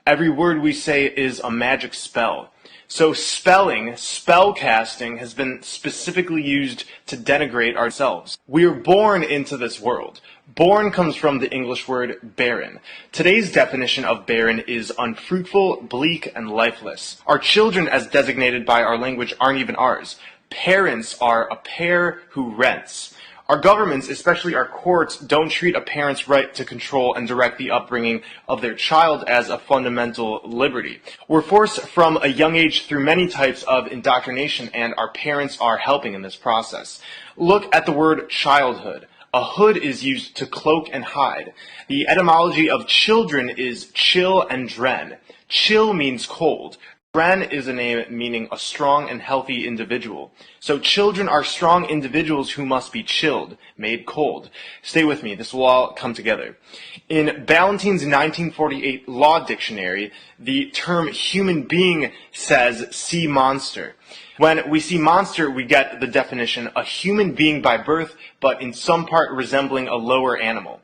Every word we say is a magic spell. So spelling, spellcasting, has been specifically used to denigrate ourselves. We are born into this world. Born comes from the English word barren. Today's definition of barren is unfruitful, bleak, and lifeless. Our children, as designated by our language, aren't even ours. Parents are a pair who rents. Our governments, especially our courts, don't treat a parent's right to control and direct the upbringing of their child as a fundamental liberty. We're forced from a young age through many types of indoctrination, and our parents are helping in this process. Look at the word childhood. A hood is used to cloak and hide. The etymology of children is chill and dren. Chill means cold. Dren is a name meaning a strong and healthy individual. So children are strong individuals who must be chilled, made cold. Stay with me, this will all come together. In Ballantyne's 1948 Law Dictionary, the term human being says sea monster. When we see monster, we get the definition, a human being by birth, but in some part resembling a lower animal.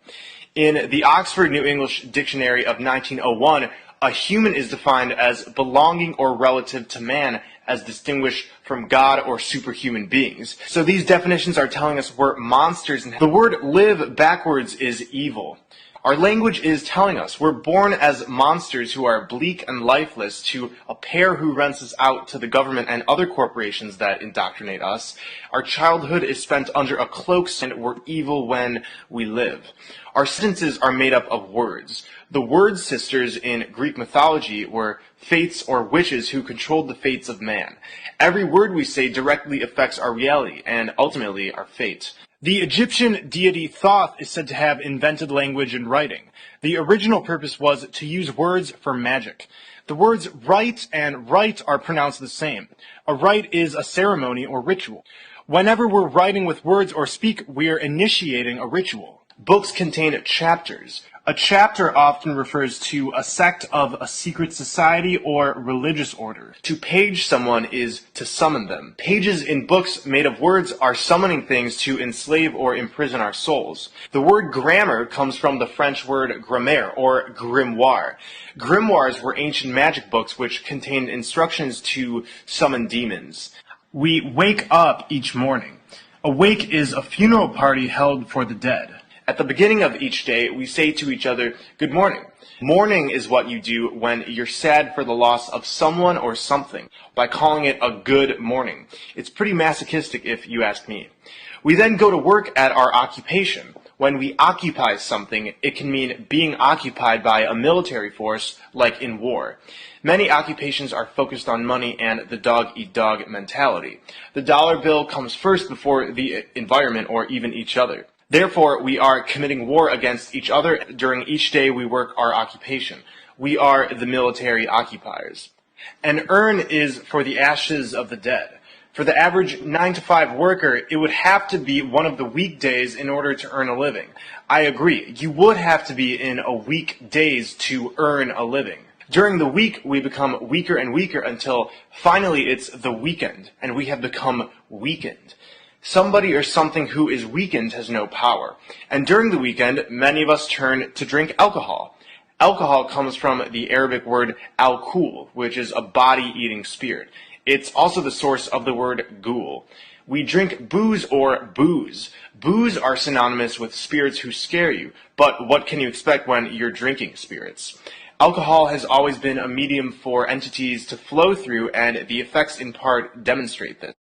In the Oxford New English Dictionary of 1901, a human is defined as belonging or relative to man, as distinguished from God or superhuman beings. So these definitions are telling us we're monsters, and the word live backwards is evil. Our language is telling us we're born as monsters who are bleak and lifeless to a pair who rents us out to the government and other corporations that indoctrinate us. Our childhood is spent under a cloak, and we're evil when we live. Our sentences are made up of words. The word sisters in Greek mythology were fates or witches who controlled the fates of man. Every word we say directly affects our reality and ultimately our fate. The Egyptian deity Thoth is said to have invented language and writing. The original purpose was to use words for magic. The words write and write are pronounced the same. A rite is a ceremony or ritual. Whenever we're writing with words or speak, we're initiating a ritual. Books contain chapters. A chapter often refers to a sect of a secret society or religious order. To page someone is to summon them. Pages in books made of words are summoning things to enslave or imprison our souls. The word grammar comes from the French word grammaire or grimoire. Grimoires were ancient magic books which contained instructions to summon demons. We wake up each morning. A wake is a funeral party held for the dead. At the beginning of each day, we say to each other, good morning. Mourning is what you do when you're sad for the loss of someone or something, by calling it a good morning. It's pretty masochistic if you ask me. We then go to work at our occupation. When we occupy something, it can mean being occupied by a military force, like in war. Many occupations are focused on money and the dog-eat-dog mentality. The dollar bill comes first before the environment or even each other. Therefore, we are committing war against each other during each day we work our occupation. We are the military occupiers. An urn is for the ashes of the dead. For the average 9-to-5 worker, it would have to be one of the weekdays in order to earn a living. I agree. You would have to be in a weekdays to earn a living. During the week, we become weaker and weaker until finally it's the weekend, and we have become weakened. Somebody or something who is weakened has no power. And during the weekend, many of us turn to drink alcohol. Alcohol comes from the Arabic word al-kul, which is a body-eating spirit. It's also the source of the word ghoul. We drink booze or booze. Booze are synonymous with spirits who scare you, but what can you expect when you're drinking spirits? Alcohol has always been a medium for entities to flow through, and the effects in part demonstrate this.